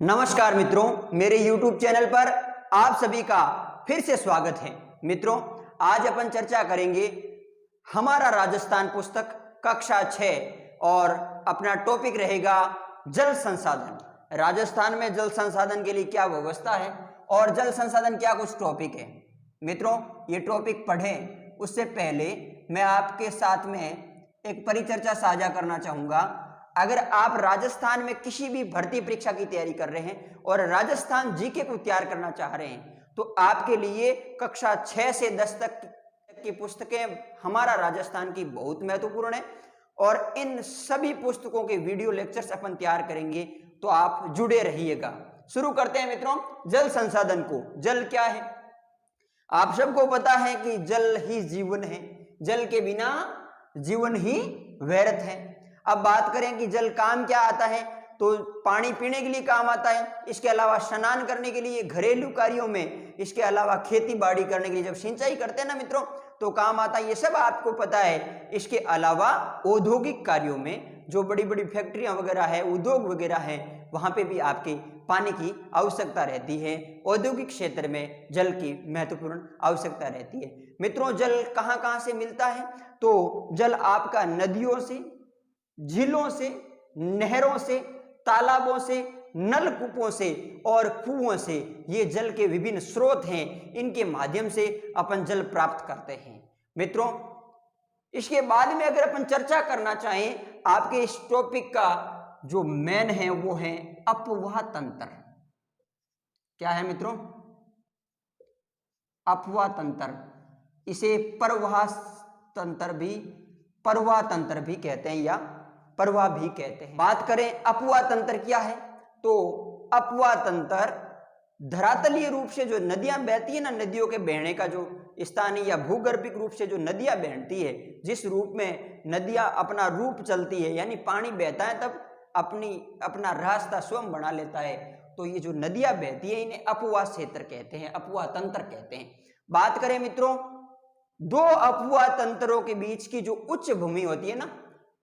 नमस्कार मित्रों, मेरे YouTube चैनल पर आप सभी का फिर से स्वागत है। मित्रों, आज अपन चर्चा करेंगे हमारा राजस्थान पुस्तक कक्षा 6 और अपना टॉपिक रहेगा जल संसाधन। राजस्थान में जल संसाधन के लिए क्या व्यवस्था है और जल संसाधन क्या कुछ टॉपिक है। मित्रों, ये टॉपिक पढ़ें उससे पहले मैं आपके साथ में एक परिचर्चा साझा करना चाहूंगा। अगर आप राजस्थान में किसी भी भर्ती परीक्षा की तैयारी कर रहे हैं और राजस्थान जीके को तैयार करना चाह रहे हैं तो आपके लिए कक्षा 6 से 10 तक की पुस्तकें हमारा राजस्थान की बहुत महत्वपूर्ण है और इन सभी पुस्तकों के वीडियो लेक्चर्स अपन तैयार करेंगे, तो आप जुड़े रहिएगा। शुरू करते हैं मित्रों, जल संसाधन को। जल क्या है? आप सबको पता है कि जल ही जीवन है, जल के बिना जीवन ही व्यर्थ है। अब बात करें कि जल काम क्या आता है, तो पानी पीने के लिए काम आता है, इसके अलावा स्नान करने के लिए, घरेलू कार्यों में, इसके अलावा खेती बाड़ी करने के लिए जब सिंचाई करते हैं ना मित्रों तो काम आता है, ये सब आपको पता है। इसके अलावा औद्योगिक कार्यों में, जो बड़ी बड़ी फैक्ट्रियां वगैरह है, उद्योग वगैरह है, वहां पे भी आपके पानी की आवश्यकता रहती है। औद्योगिक क्षेत्र में जल की महत्वपूर्ण आवश्यकता रहती है। मित्रों, जल कहां कहां से मिलता है? तो जल आपका नदियों से, झीलों से, नहरों से, तालाबों से, नलकूपों से और कुओं से, ये जल के विभिन्न स्रोत हैं, इनके माध्यम से अपन जल प्राप्त करते हैं। मित्रों, इसके बाद में अगर अपन चर्चा करना चाहें, आपके इस टॉपिक का जो मेन है वो है अपवाह तंत्र। क्या है मित्रों? अपवाह तंत्र। इसे परवाह तंत्र भी कहते हैं या प्रवाह भी कहते हैं। बात करें अपवाह तंत्र क्या है, तो अपवाह तंत्र धरातलीय रूप से जो नदियां बहती है ना, नदियों के बहने का जो स्थानीय या भूगर्भिक रूप से जो नदियां बहती है, जिस रूप में नदियां अपना रूप चलती है, यानी पानी बहता है तब अपना रास्ता स्वयं बना लेता है, तो ये जो नदियां बहती है इन्हें अपवाह क्षेत्र कहते हैं, अपवाह तंत्र कहते हैं। बात करें मित्रों, दो अपवाह तंत्रों के बीच की जो उच्च भूमि होती है ना,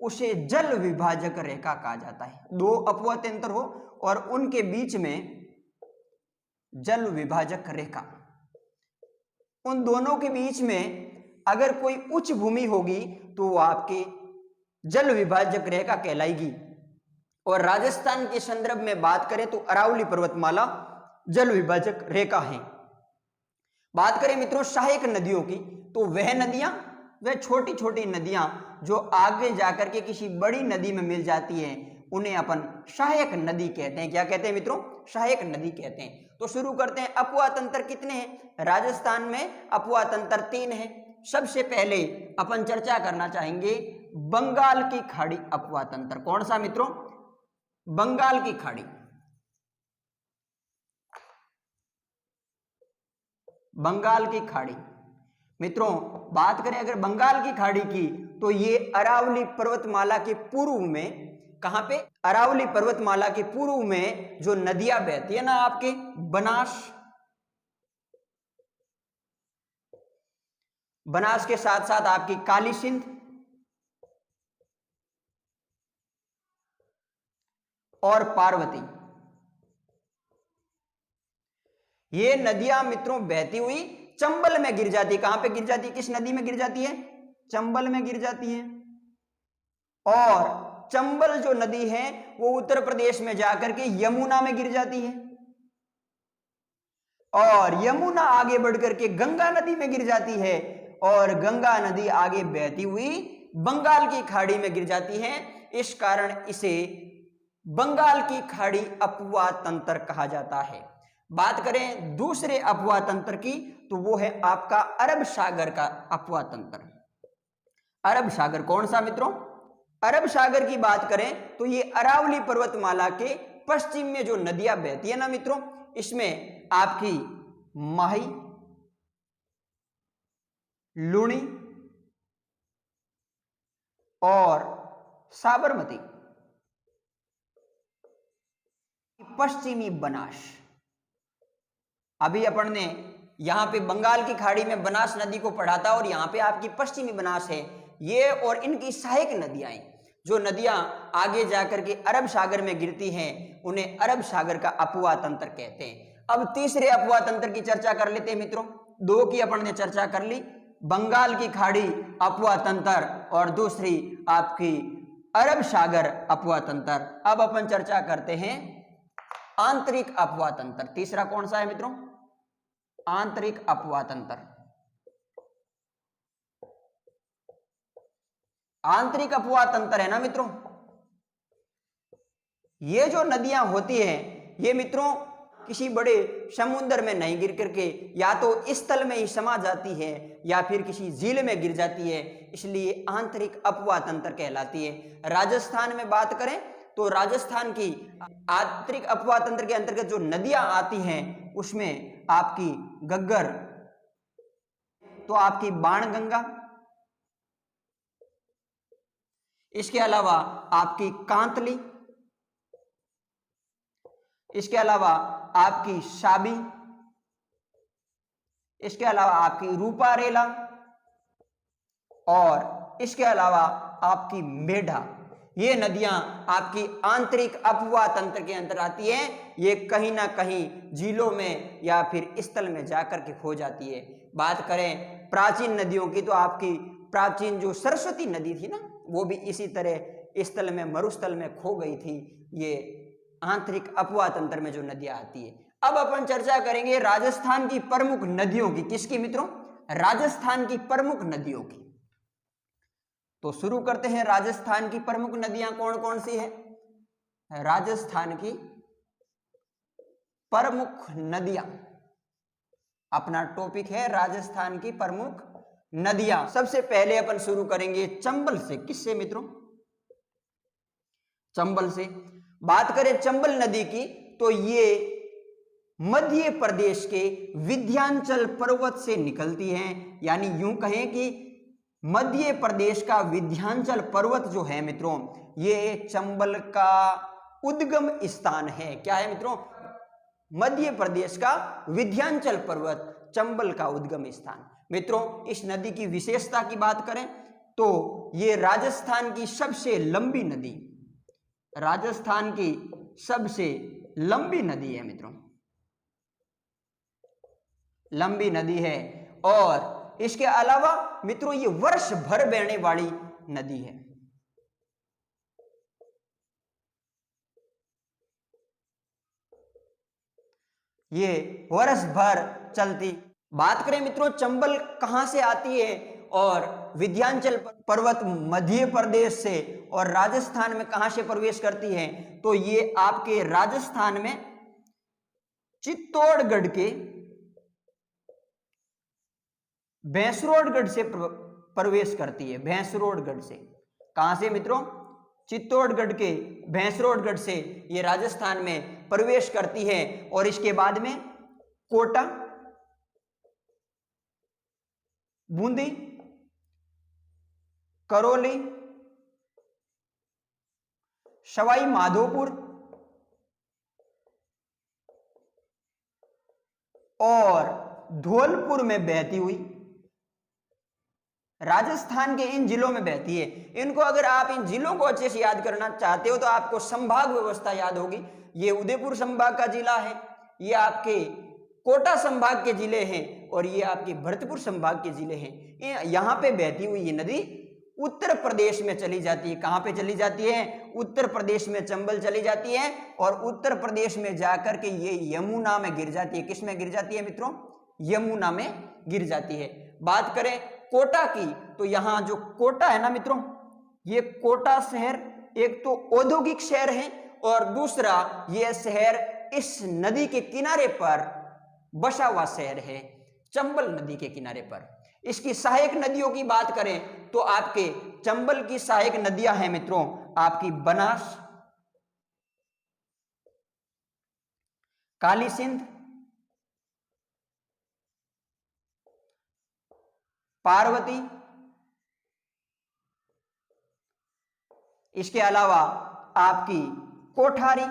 उसे जल विभाजक रेखा कहा जाता है। दो अपवाह तंत्र हो और उनके बीच में जल विभाजक रेखा, उन दोनों के बीच में अगर कोई उच्च भूमि होगी तो वो आपके जल विभाजक रेखा कहलाएगी। और राजस्थान के संदर्भ में बात करें तो अरावली पर्वतमाला जल विभाजक रेखा है। बात करें मित्रों सहायक नदियों की, तो वह छोटी छोटी नदियां जो आगे जाकर के किसी बड़ी नदी में मिल जाती है, उन्हें अपन सहायक नदी कहते हैं। क्या कहते हैं मित्रों? सहायक नदी कहते हैं। तो शुरू करते हैं। अपवाह तंत्र कितने हैं? राजस्थान में अपवाह तंत्र 3 है। सबसे पहले अपन चर्चा करना चाहेंगे बंगाल की खाड़ी अपवाह तंत्र। कौन सा मित्रों? बंगाल की खाड़ी। बंगाल की खाड़ी। मित्रों, बात करें अगर बंगाल की खाड़ी की, तो ये अरावली पर्वतमाला के पूर्व में, कहां पे? अरावली पर्वतमाला के पूर्व में जो नदियां बहती है ना, आपके बनास के साथ साथ आपकी काली सिंध और पार्वती, ये नदियां मित्रों बहती हुई चंबल में गिर जाती है। कहां पे गिर जाती है? किस नदी में गिर जाती है? चंबल में गिर जाती है। और चंबल जो नदी है वो उत्तर प्रदेश में जाकर के यमुना में गिर जाती है, और यमुना आगे बढ़कर के गंगा नदी में गिर जाती है, और गंगा नदी आगे बहती हुई बंगाल की खाड़ी में गिर जाती है। इस कारण इसे बंगाल की खाड़ी अपवाह तंत्र कहा जाता है। बात करें दूसरे अपवाह तंत्र की, तो वो है आपका अरब सागर का अपवाह तंत्र। अरब सागर कौन सा मित्रों? अरब सागर की बात करें तो ये अरावली पर्वतमाला के पश्चिम में जो नदियां बहती है ना मित्रों, इसमें आपकी माही, लूणी और साबरमती, पश्चिमी बनास। अभी अपन ने यहां पे बंगाल की खाड़ी में बनास नदी को पढ़ा था और यहां पे आपकी पश्चिमी बनास है ये, और इनकी सहायक नदियां हैं। जो नदियां आगे जाकर के अरब सागर में गिरती हैं उन्हें अरब सागर का अपवाह तंत्र कहते हैं। अब तीसरे अपवाह तंत्र की चर्चा कर लेते हैं मित्रों। दो की अपन ने चर्चा कर ली, बंगाल की खाड़ी अपवाह तंत्र और दूसरी आपकी अरब सागर अपवाह तंत्र। अब अपन चर्चा करते हैं आंतरिक अपवाह तंत्र। तीसरा कौन सा है मित्रों? आंतरिक अपवाह तंत्र। आंतरिक अपवाह तंत्र है ना मित्रों, ये जो नदियां होती हैं ये मित्रों किसी बड़े समुद्र में नहीं गिर करके या तो स्थल में ही समा जाती है या फिर किसी झील में गिर जाती है, इसलिए आंतरिक अपवाह तंत्र कहलाती है। राजस्थान में बात करें तो राजस्थान की आंतरिक अपवाह तंत्र के अंतर्गत जो नदियां आती हैं उसमें आपकी गग्गर, तो आपकी बाणगंगा, इसके अलावा आपकी कांतली, इसके अलावा आपकी साबी, इसके अलावा आपकी रूपारेला और इसके अलावा आपकी मेढा। ये नदियां आपकी आंतरिक अपवाह तंत्र के अंतर्गत आती हैं। ये कहीं ना कहीं झीलों में या फिर स्थल में जाकर के खो जाती है। बात करें प्राचीन नदियों की तो आपकी प्राचीन जो सरस्वती नदी थी ना, वो भी इसी तरह स्थल में मरुस्थल में खो गई थी। ये आंतरिक अपवाह तंत्र में जो नदियां आती है। अब अपन चर्चा करेंगे राजस्थान की प्रमुख नदियों की। किसकी मित्रों? राजस्थान की प्रमुख नदियों की। तो शुरू करते हैं, राजस्थान की प्रमुख नदियां कौन कौन सी है? राजस्थान की प्रमुख नदियां, अपना टॉपिक है राजस्थान की प्रमुख नदियां। सबसे पहले अपन शुरू करेंगे चंबल से। किससे मित्रों? चंबल से। बात करें चंबल नदी की तो ये मध्य प्रदेश के विंध्याचल पर्वत से निकलती हैं, यानी यूं कहें कि मध्य प्रदेश का विंध्याचल पर्वत जो है मित्रों, ये चंबल का उद्गम स्थान है। क्या है मित्रों? मध्य प्रदेश का विंध्याचल पर्वत चंबल का उद्गम स्थान। मित्रों इस नदी की विशेषता की बात करें तो ये राजस्थान की सबसे लंबी नदी, राजस्थान की सबसे लंबी नदी है मित्रों, लंबी नदी है। और इसके अलावा मित्रों ये वर्ष भर बहने वाली नदी है। ये वर्ष भर चलती। बात करें मित्रों चंबल कहां से आती है और विंध्याचल पर्वत मध्य प्रदेश से और राजस्थान में कहां से प्रवेश करती है, तो ये आपके राजस्थान में चित्तौड़गढ़ के भैंसरोडगढ़ से प्रवेश करती है। भैंसरोडगढ़ से। कहां से मित्रों? चित्तौड़गढ़ के भैंसरोडगढ़ से ये राजस्थान में प्रवेश करती है। और इसके बाद में कोटा, बूंदी, करौली, सवाई माधोपुर और धौलपुर में बहती हुई राजस्थान के इन जिलों में बहती है। इनको अगर आप इन जिलों को अच्छे से याद करना चाहते हो तो आपको संभाग व्यवस्था याद होगी। ये उदयपुर संभाग का जिला है, ये आपके कोटा संभाग के जिले हैं और ये आपके भरतपुर संभाग के जिले हैं। यहां पे बहती हुई ये नदी उत्तर प्रदेश में चली जाती है। कहां पे चली जाती है? उत्तर प्रदेश में चंबल चली जाती है और उत्तर प्रदेश में जाकर के ये यमुना में गिर जाती है। किस में गिर जाती है मित्रों? यमुना में गिर जाती है। बात करें कोटा की तो यहां जो कोटा है ना मित्रों, ये कोटा शहर एक तो औद्योगिक शहर है और दूसरा ये शहर इस नदी के किनारे पर बसा हुआ शहर है, चंबल नदी के किनारे पर। इसकी सहायक नदियों की बात करें तो आपके चंबल की सहायक नदियां हैं मित्रों आपकी बनास, काली सिंध, पार्वती, इसके अलावा आपकी कोठारी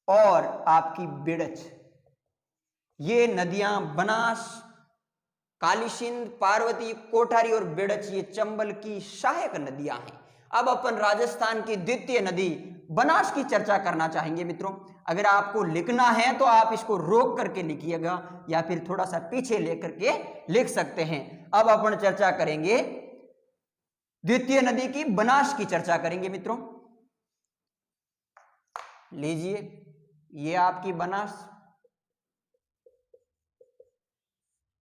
और आपकी बिड़च। ये नदियां बनास, काली सिंध, पार्वती, कोठारी और बिड़च ये चंबल की सहायक नदियां हैं। अब अपन राजस्थान की द्वितीय नदी बनास की चर्चा करना चाहेंगे मित्रों। अगर आपको लिखना है तो आप इसको रोक करके लिखिएगा या फिर थोड़ा सा पीछे लेकर के लिख सकते हैं। अब अपन चर्चा करेंगे द्वितीय नदी की, बनास की चर्चा करेंगे मित्रों। लीजिए, ये आपकी बनास।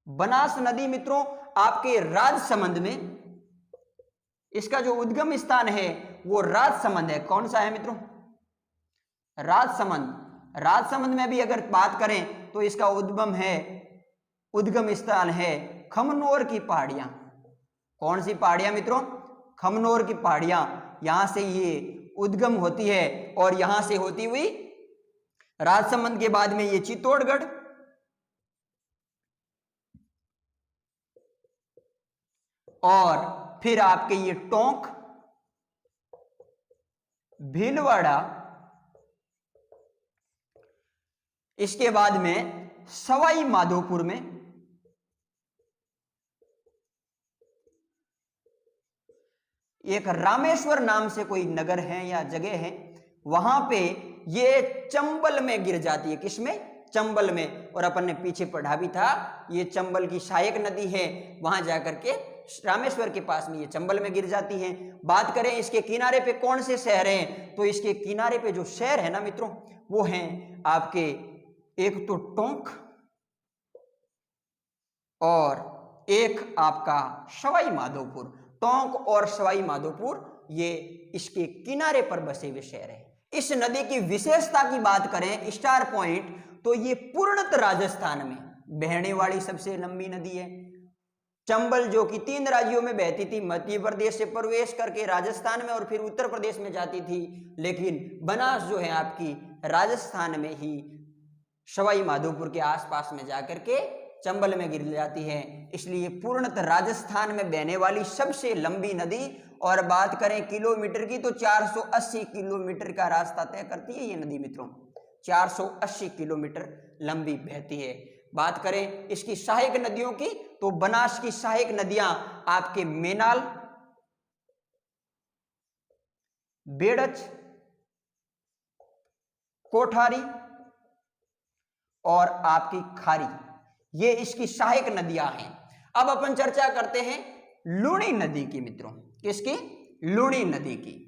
बनास नदी मित्रों आपके राजसमंद में, इसका जो उद्गम स्थान है वो राजसमंद है। कौन सा है मित्रों? राजसमंद। राजसमंद में भी अगर बात करें तो इसका उद्गम स्थान है खमनोर की पहाड़ियां। कौन सी पहाड़ियां मित्रों? खमनोर की पहाड़ियां। यहां से ये उद्गम होती है और यहां से होती हुई राजसमंद के बाद में ये चित्तौड़गढ़, और फिर आपके ये टोंक, भीलवाड़ा, इसके बाद में सवाई माधोपुर में, एक रामेश्वर नाम से कोई नगर है या जगह है, वहां पे ये चंबल में गिर जाती है। किसमें? चंबल में। और अपन ने पीछे पढ़ा भी था, ये चंबल की सहायक नदी है, वहां जाकर के रामेश्वर के पास में ये चंबल में गिर जाती है। बात करें इसके किनारे पे कौन से शहर हैं, तो इसके किनारे पे जो शहर है ना मित्रों, वो हैं आपके एक तो टोंक और एक आपका सवाई माधोपुर। टोंक और सवाई माधोपुर ये इसके किनारे पर बसे हुए शहर है। इस नदी की विशेषता की बात करें, स्टार पॉइंट, तो ये पूर्णतः राजस्थान में बहने वाली सबसे लंबी नदी है। चंबल जो कि 3 राज्यों में बहती थी, मध्य प्रदेश से प्रवेश करके राजस्थान में और फिर उत्तर प्रदेश में जाती थी, लेकिन बनास जो है आपकी राजस्थान में ही सवाई माधोपुर के आसपास में जाकर के चंबल में गिर जाती है। इसलिए पूर्णतः राजस्थान में बहने वाली सबसे लंबी नदी। और बात करें किलोमीटर की तो 480 किलोमीटर का रास्ता तय करती है ये नदी मित्रों। 480 किलोमीटर लंबी बहती है। बात करें इसकी सहायक नदियों की तो बनास की सहायक नदियां आपके मेनाल, बेड़च, कोठारी और आपकी खारी, ये इसकी सहायक नदियां हैं। अब अपन चर्चा करते हैं लूणी नदी की मित्रों। किसकी? लूणी नदी की।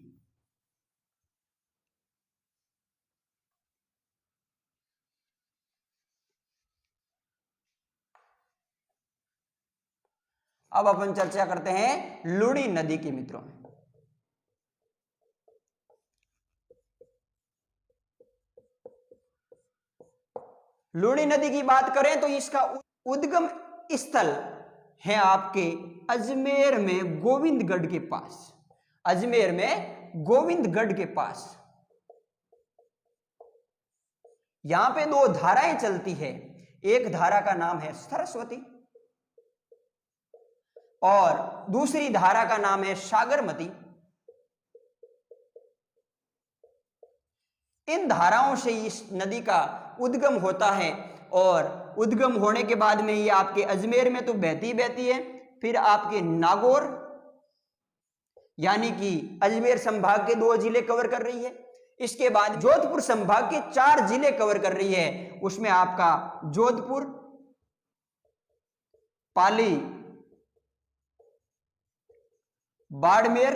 अब अपन चर्चा करते हैं लूणी नदी की मित्रों। लूणी नदी की बात करें तो इसका उद्गम स्थल है आपके अजमेर में गोविंदगढ़ के पास। अजमेर में गोविंदगढ़ के पास यहां पे 2 धाराएं चलती है। एक धारा का नाम है सरस्वती और दूसरी धारा का नाम है सागरमती। इन धाराओं से इस नदी का उद्गम होता है और उद्गम होने के बाद में ये आपके अजमेर में तो बहती बहती है, फिर आपके नागौर यानी कि अजमेर संभाग के 2 जिले कवर कर रही है। इसके बाद जोधपुर संभाग के 4 जिले कवर कर रही है। उसमें आपका जोधपुर, पाली, बाड़मेर,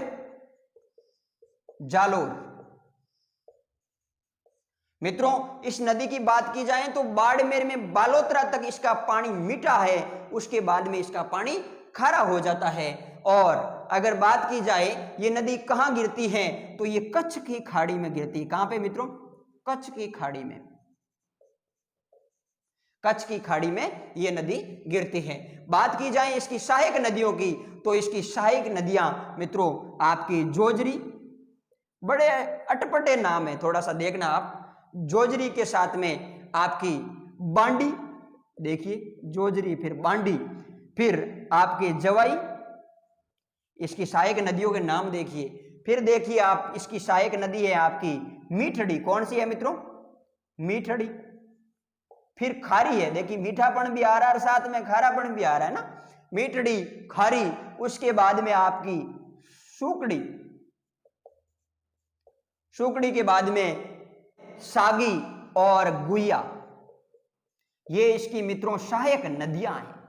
जालोर। मित्रों इस नदी की बात की जाए तो बाड़मेर में बालोतरा तक इसका पानी मीठा है, उसके बाद में इसका पानी खारा हो जाता है। और अगर बात की जाए ये नदी कहां गिरती है तो ये कच्छ की खाड़ी में गिरती है। कहां पे मित्रों? कच्छ की खाड़ी में। कच्छ की खाड़ी में ये नदी गिरती है। बात की जाए इसकी सहायक नदियों की तो इसकी सहायक नदियां मित्रों आपकी जोजरी, बड़े अटपटे नाम है, थोड़ा सा देखना आप। जोजरी के साथ में आपकी बांडी, देखिए जोजरी फिर बांडी, फिर आपके जवाई, इसकी सहायक नदियों के नाम देखिए। फिर देखिए आप इसकी सहायक नदी है आपकी मीठड़ी। कौन सी है मित्रों? मीठड़ी। फिर खारी है, देखिए मीठापन भी आ रहा है और साथ में खारापन भी आ रहा है ना, मीठड़ी, खारी। उसके बाद में आपकी सुकड़ी, सुकड़ी के बाद में सागी और गुइया, ये इसकी मित्रों सहायक नदियां हैं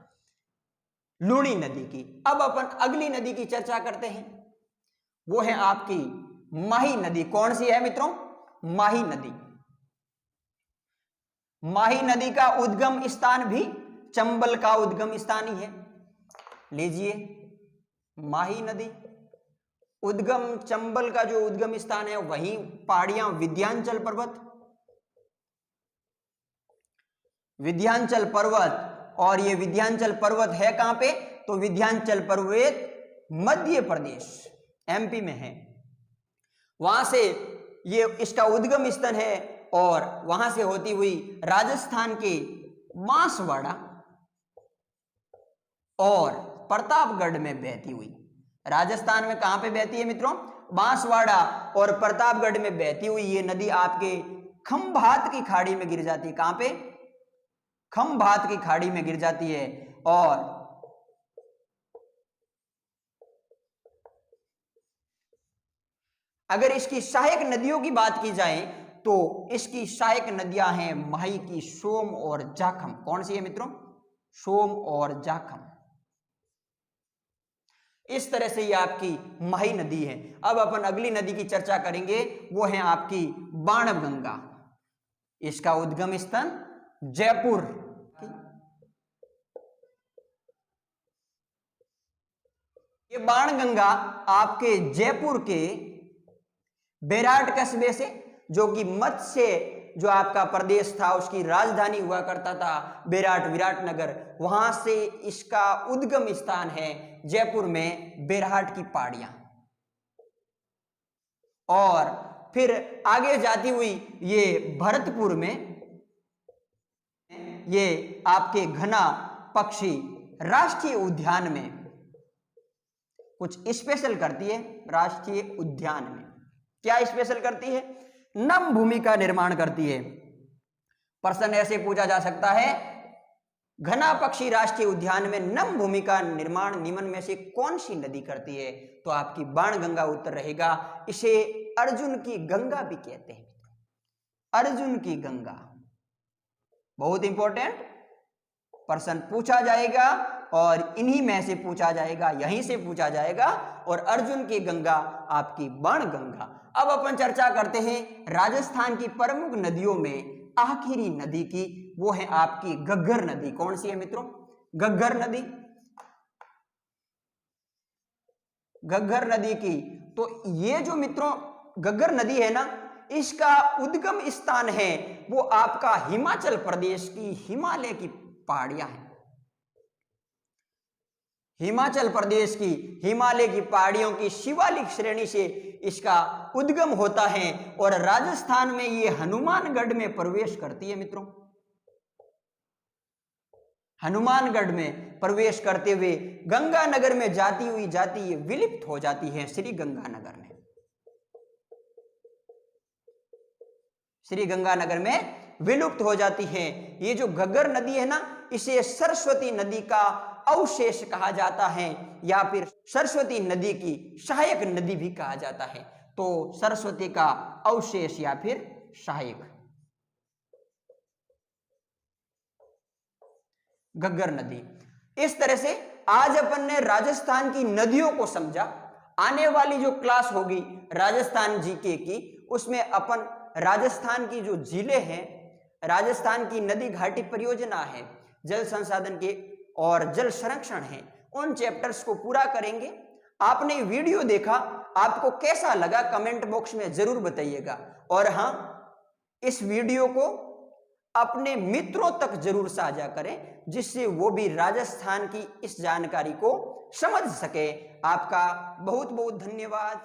लूणी नदी की। अब अपन अगली नदी की चर्चा करते हैं, वो है आपकी माही नदी। कौन सी है मित्रों? माही नदी। माही नदी का उद्गम स्थान भी चंबल का उद्गम स्थान ही है। लीजिए, माही नदी उद्गम, चंबल का जो उद्गम स्थान है वहीं पहाड़ियां विंध्याचल पर्वत, विंध्याचल पर्वत। और ये विंध्याचल पर्वत है कहां पे? तो विंध्याचल पर्वत मध्य प्रदेश एमपी में है। वहां से ये इसका उद्गम स्थल है और वहां से होती हुई राजस्थान के बांसवाड़ा और प्रतापगढ़ में बहती हुई, राजस्थान में कहां पे बहती है मित्रों? बांसवाड़ा और प्रतापगढ़ में बहती हुई ये नदी आपके खंभात की खाड़ी में गिर जाती है। कहां पे? खंभात की खाड़ी में गिर जाती है। और अगर इसकी सहायक नदियों की बात की जाए तो इसकी सहायक नदियां हैं माही की सोम और जाखम। कौन सी है मित्रों? सोम और जाखम। इस तरह से ये आपकी माही नदी है। अब अपन अगली नदी की चर्चा करेंगे, वो है आपकी बाणगंगा। इसका उद्गम स्थान जयपुर। ये बाणगंगा आपके जयपुर के बेराट कस्बे से, जो कि मत्स्य जो आपका प्रदेश था उसकी राजधानी हुआ करता था बेराट, विराटनगर, वहां से इसका उद्गम स्थान है जयपुर में बेराट की पहाड़ियां। और फिर आगे जाती हुई ये भरतपुर में ये आपके घना पक्षी राष्ट्रीय उद्यान में कुछ स्पेशल करती है। राष्ट्रीय उद्यान में क्या स्पेशल करती है? नम भूमि का निर्माण करती है। प्रश्न ऐसे पूछा जा सकता है, घना पक्षी राष्ट्रीय उद्यान में नम भूमि का निर्माण निम्न में से कौन सी नदी करती है? तो आपकी बाणगंगा उत्तर रहेगा। इसे अर्जुन की गंगा भी कहते हैं। अर्जुन की गंगा बहुत इंपॉर्टेंट प्रश्न पूछा जाएगा और इन्हीं में से पूछा जाएगा, यहीं से पूछा जाएगा। और अर्जुन की गंगा आपकी बाणगंगा। अब अपन चर्चा करते हैं राजस्थान की प्रमुख नदियों में आखिरी नदी की, वो है आपकी घग्गर नदी। कौन सी है मित्रों? घग्गर नदी। घग्गर नदी की तो ये जो मित्रों घग्गर नदी है ना, इसका उद्गम स्थान है वो आपका हिमाचल प्रदेश की हिमालय की पहाड़ियां हैं। हिमाचल प्रदेश की हिमालय की पहाड़ियों की शिवालिक श्रेणी से इसका उद्गम होता है और राजस्थान में ये हनुमानगढ़ में प्रवेश करती है मित्रों। हनुमानगढ़ में प्रवेश करते हुए गंगानगर में जाती हुई विलुप्त हो जाती है श्री गंगानगर में। श्री गंगानगर में विलुप्त हो जाती है। ये जो घग्गर नदी है ना, इसे सरस्वती नदी का अवशेष कहा जाता है या फिर सरस्वती नदी की सहायक नदी भी कहा जाता है। तो सरस्वती का अवशेष या फिर सहायक घग्गर नदी। इस तरह से आज अपन ने राजस्थान की नदियों को समझा। आने वाली जो क्लास होगी राजस्थान जीके की, उसमें अपन राजस्थान की जो जिले हैं, राजस्थान की नदी घाटी परियोजना है, जल संसाधन के और जल संरक्षण है, उन चैप्टर्स को पूरा करेंगे। आपने वीडियो देखा, आपको कैसा लगा कमेंट बॉक्स में जरूर बताइएगा। और हाँ, इस वीडियो को अपने मित्रों तक जरूर साझा करें, जिससे वो भी राजस्थान की इस जानकारी को समझ सके। आपका बहुत बहुत धन्यवाद।